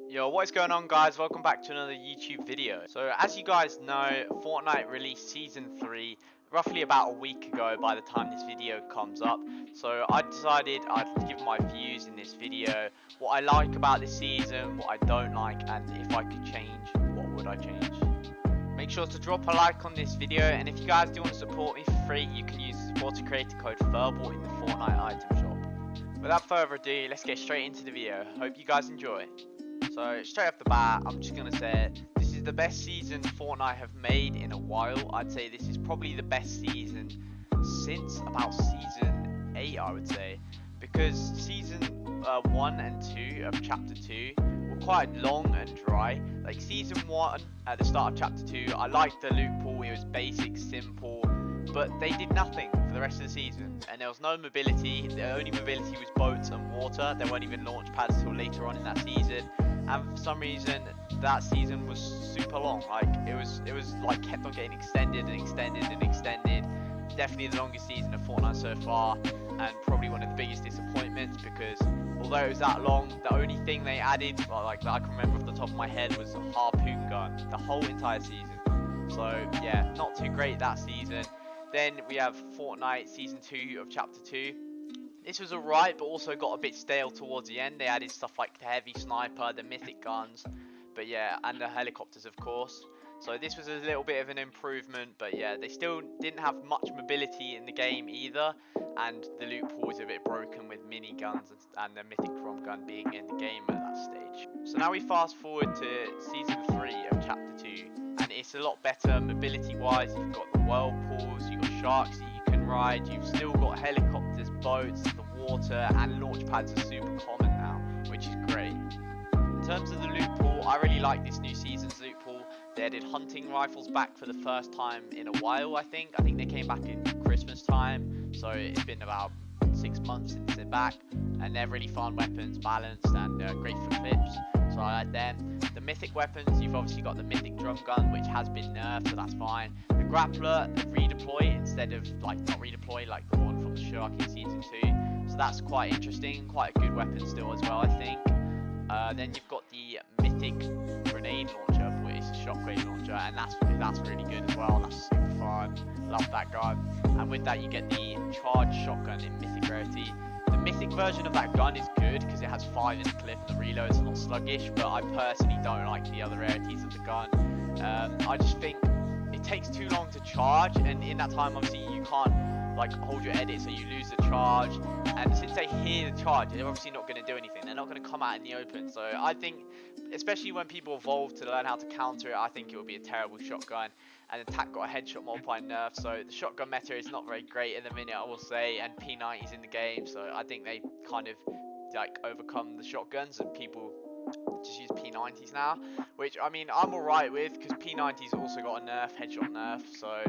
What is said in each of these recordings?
Yo, what is going on, guys? Welcome back to another YouTube video. So as you guys know, Fortnite released Season 3 roughly about a week ago by the time this video comes up. So I decided I'd give my views in this video, what I like about this season, what I don't like, and if I could change, what would I change? Make sure to drop a like on this video, and if you guys do want to support me for free, you can use the supporter creator code furball in the Fortnite item shop. Without further ado, let's get straight into the video. Hope you guys enjoy. So straight off the bat, I'm just going to say it. This is the best season Fortnite have made in a while. I'd say this is probably the best season since about Season 8, I would say. Because Season 1 and 2 of Chapter 2 were quite long and dry. Like Season 1, at the start of Chapter 2, I liked the loot pool. It was basic, simple. But they did nothing for the rest of the season, and there was no mobility. The only mobility was boats and water. There weren't even launch pads until later on in that season, and for some reason that season was super long. Like it was like kept on getting extended and extended and extended. Definitely the longest season of Fortnite so far, and probably one of the biggest disappointments, because although it was that long, the only thing they added, well, like that I can remember off the top of my head, was a harpoon gun the whole entire season. So yeah, not too great that season. Then we have Fortnite Season 2 of Chapter 2. This was alright, but also got a bit stale towards the end. They added stuff like the heavy sniper, the mythic guns, but yeah, and the helicopters, of course. So this was a little bit of an improvement, but yeah, they still didn't have much mobility in the game either, and the loot pool was a bit broken with mini guns and the mythic drum gun being in the game at that stage. So now we fast forward to Season 3 of Chapter 2. And it's a lot better mobility wise. You've got the whirlpools, you've got sharks that you can ride, you've still got helicopters, boats, the water, and launch pads are super common now, which is great. In terms of the loot pool, I really like this new season's loot pool. They added hunting rifles back for the first time in a while, I think. I think they came back in Christmas time, so it's been about 6 months since they're back, and they're really fun weapons, balanced, and great for clips, so I like them. The mythic weapons, you've obviously got the mythic drum gun, which has been nerfed, so that's fine. The grappler, the redeploy, instead of like not redeploy like the one from the shark in Season 2, so that's quite interesting, quite a good weapon still as well, I think. Then you've got the mythic grenade launcher, which is a shockwave launcher, and that's really good as well. That's super fun, love that gun. And with that you get the charged shotgun in mythic rarity. The mythic version of that gun is good because it has 5 in the clip and the reloads are not sluggish, but I personally don't like the other rarities of the gun. I just think it takes too long to charge, and in that time obviously you can't like hold your edit, so you lose the charge, and since they hear the charge, they're obviously not going to do anything. They're not going to come out in the open, so I think, especially when people evolve to learn how to counter it, I think it will be a terrible shotgun. And attack got a headshot multiplier nerf, so the shotgun meta is not very great in the minute, I will say, and P90's in the game, so I think they kind of like overcome the shotguns and people just use P90s now, which I mean I'm alright with, because P90's also got a nerf, headshot nerf, so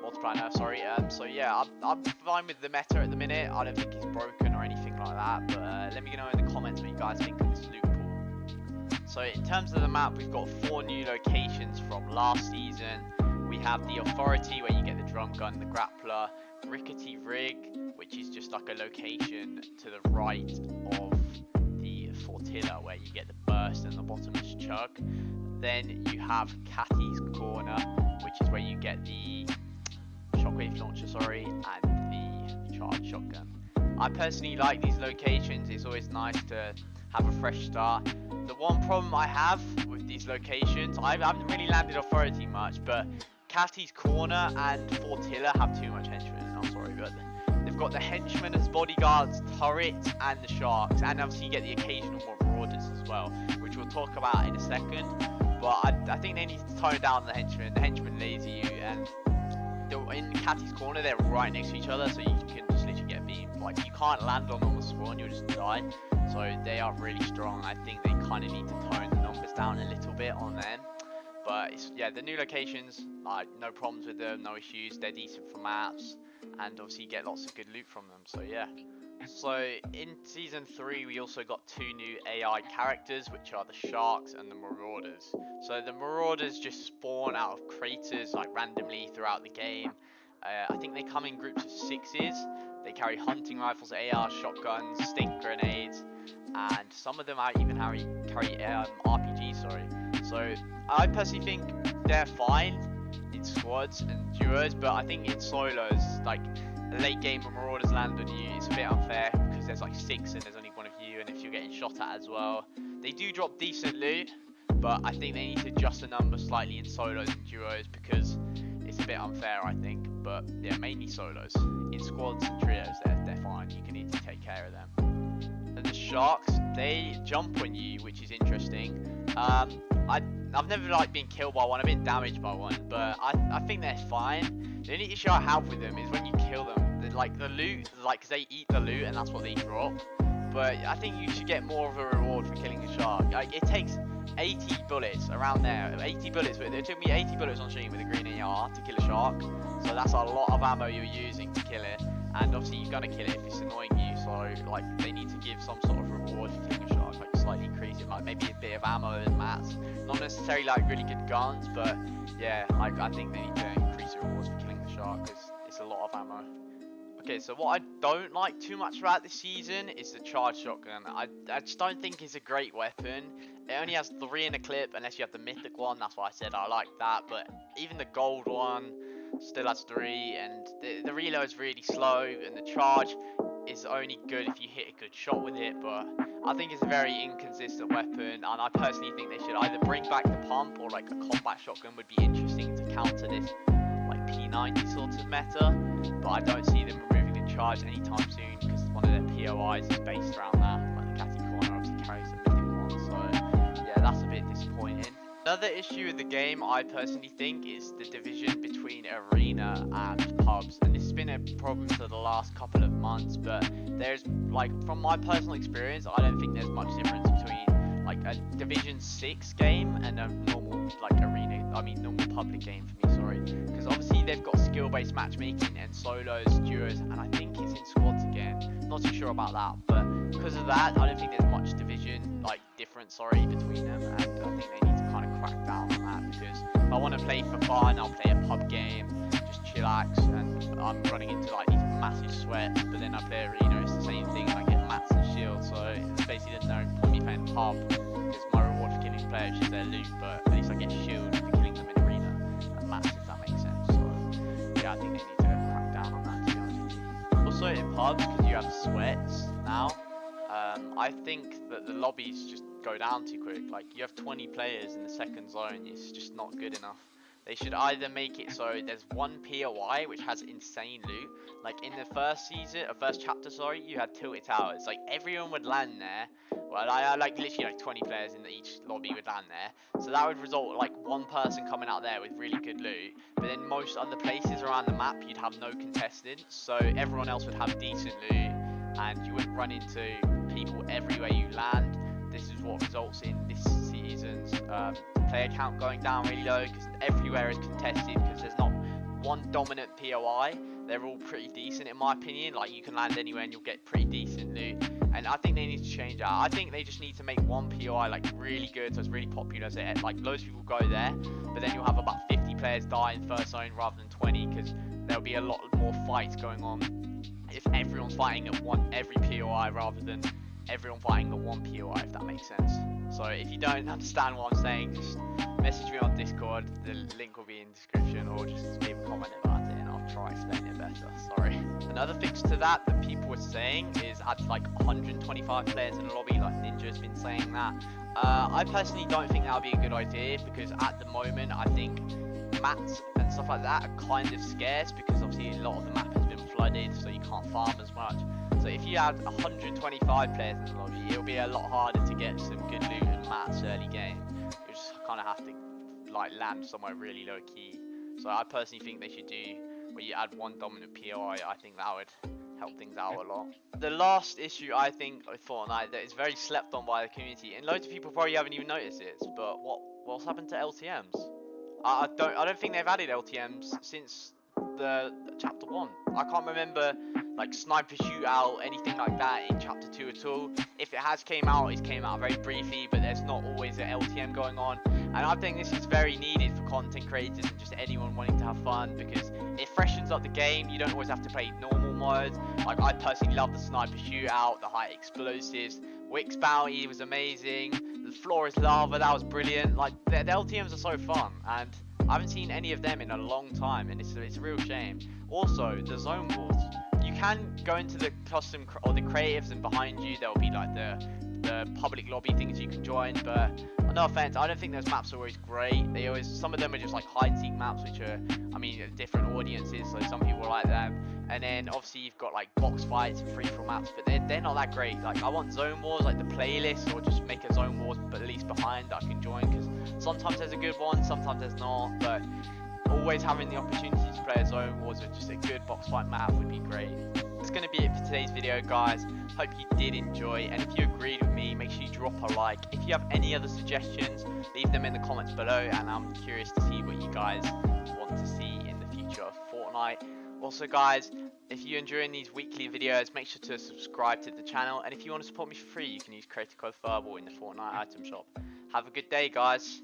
multiplier nerf, sorry. So yeah, I'm fine with the meta at the minute. I don't think it's broken or anything like that, but let me know in the comments what you guys think of this loot pool. So in terms of the map, we've got 4 new locations from last season. We have the Authority, where you get the drum gun, the grappler, Rickety Rig, which is just like a location to the right of the Flotilla, where you get the burst and the bottomless chug. Then you have Catty's Corner, which is where you get the shockwave launcher, and the charged shotgun. I personally like these locations. It's always nice to have a fresh start. The one problem I have with these locations, I haven't really landed Authority much, but Catty's Corner and Flotilla have too much henchmen. I'm sorry, but they've got the henchmen as bodyguards, turrets, and the sharks, and obviously you get the occasional marauders as well, which we'll talk about in a second. But I think they need to tone down the henchmen. The henchmen lazy you, and in Catty's Corner they're right next to each other, so you can just literally get beamed. Like you can't land on them with spawn, you'll just die. So they are really strong. I think they kind of need to tone the numbers down a little bit on them. But yeah, the new locations, no problems with them, no issues. They're decent for maps, and obviously you get lots of good loot from them. So yeah. So in Season 3 we also got 2 new AI characters, which are the sharks and the marauders. So the marauders just spawn out of craters like randomly throughout the game. I think they come in groups of 6s. They carry hunting rifles, AR, shotguns, stink grenades, and some of them even carry RPGs. Sorry. So I personally think they're fine in squads and duos, but I think in solos, like late game when Marauders land on you, it's a bit unfair because there's like 6 and there's only one of you, and if you're getting shot at as well, they do drop decent loot, but I think they need to adjust the number slightly in solos and duos because it's a bit unfair, I think. But yeah, mainly solos. In squads and trios, they're fine. You can easily take care of them. And the sharks, they jump on you, which is interesting. I've never like been killed by one. I've been damaged by one, but I think they're fine. The only issue I have with them is when you kill them, the loot, like, 'cause they eat the loot and that's what they drop. But I think you should get more of a reward for killing a shark. Like, it takes 80 bullets around there. 80 bullets. It took me 80 bullets on stream with a green AR to kill a shark. So that's a lot of ammo you're using to kill it. And obviously you're gonna kill it if it's annoying you. So like they need to give some sort of reward for killing a shark, like slightly increase it, like maybe a bit of ammo and mats. Not necessarily like really good guns, but yeah, like I think they need to increase the rewards for killing the shark because it's a lot of ammo. Okay, so what I don't like too much about this season is the charge shotgun. I just don't think it's a great weapon. It only has 3 in a clip unless you have the mythic one. That's why I said I like that. But even the gold one still has 3, and the reload's really slow, and the charge is only good if you hit a good shot with it. But I think it's a very inconsistent weapon, and I personally think they should either bring back the pump or like a combat shotgun would be interesting to counter this like P90 sort of meta. But I don't see them removing the charge anytime soon because one of their POIs is based around that. Like the Catty Corner obviously carries a mythic one, so yeah, that's a bit disappointing. Another issue with the game, I personally think, is the division between arena and pubs, and this has been a problem for the last couple of months. But there's like, from my personal experience, I don't think there's much difference between like a Division 6 game and a normal like normal public game for me, sorry, because obviously they've got skill-based matchmaking and solos, duos, and I think it's in squads again. Not too sure about that, but because of that, I don't think there's much division difference, between them, and I think they need to kind of crack down on that, because if I want to play for fun, I'll play a pub game, just chillax, and I'm running into like these massive sweats, but then I play arena, it's the same thing, and I get mats and shields, so it's basically there's no point me playing pub, because my reward for killing players is their loot, but at least I get shield for killing them in arena, and mats, if that makes sense. So yeah, I think they need to crack down on that, to be honest with you. Also in pubs, because you have sweats now, I think that the lobbies just go down too quick. Like, you have 20 players in the second zone, it's just not good enough. They should either make it so there's one POI which has insane loot. Like in the first chapter, you had Tilted Towers. Like, everyone would land there. Well, like literally like 20 players in each lobby would land there. So that would result like one person coming out there with really good loot. But then most other places around the map, you'd have no contestants. So everyone else would have decent loot, and you wouldn't run into people everywhere you land. This is what results in this season's player count going down really low, because everywhere is contested, because there's not one dominant POI. They're all pretty decent in my opinion. Like, you can land anywhere and you'll get pretty decent loot, and I think they need to change that. I think they just need to make one POI like really good, so it's really popular, so like loads of people go there, but then you'll have about 50 players die in first zone rather than 20, because there'll be a lot more fights going on if everyone's fighting at every POI rather than everyone fighting at one POI, if that makes sense. So if you don't understand what I'm saying, just message me on Discord, the link will be in the description, or just leave a comment about it and I'll try to explain it better, sorry. Another fix to that people were saying is add like 125 players in the lobby, like Ninja's been saying that. I personally don't think that would be a good idea, because at the moment I think mats and stuff like that are kind of scarce, because obviously a lot of the map has been flooded, so you can't farm as much. So if you had 125 players in the lobby, it'll be a lot harder to get some good loot and mats early game. You just kind of have to like land somewhere really low key. So I personally think they should do where you add one dominant POI. I think that would help things out a lot. The last issue I think with Fortnite that is very slept on by the community, and loads of people probably haven't even noticed it, but what's happened to LTMs? I don't think they've added LTMs since the chapter 1. I can't remember like sniper shootout, anything like that in chapter 2 at all. If it has came out, it's came out very briefly, but there's not always an LTM going on, and I think this is very needed for content creators and just anyone wanting to have fun, because it freshens up the game. You don't always have to play normal mode. Like, I personally love the sniper shootout, the high explosives, Wix Bounty was amazing. The Floor is Lava, that was brilliant. Like, the LTMs are so fun, and I haven't seen any of them in a long time, and it's a real shame. Also, the Zone Wars. You can go into the custom or the creatives, and behind you there'll be like the public lobby things you can join, but no offense, I don't think those maps are always great. Some of them are just like hide seek maps, which are, I mean, different audiences, so some people like them. And then obviously you've got like box fights and free for all maps, but they're not that great. Like, I want Zone Wars, like the playlist, or just make a Zone Wars but at least behind that I can join, because sometimes there's a good one, sometimes there's not, but always having the opportunity to play a Zone Wars or just a good box fight map would be great. That's going to be it for today's video, guys. Hope you did enjoy, and if you agreed with me, make sure you drop a like. If you have any other suggestions, leave them in the comments below, and I'm curious to see what you guys want to see in the future of Fortnite. Also, guys, if you're enjoying these weekly videos, make sure to subscribe to the channel, and if you want to support me for free, you can use creator code furball in the Fortnite item shop. Have a good day, guys.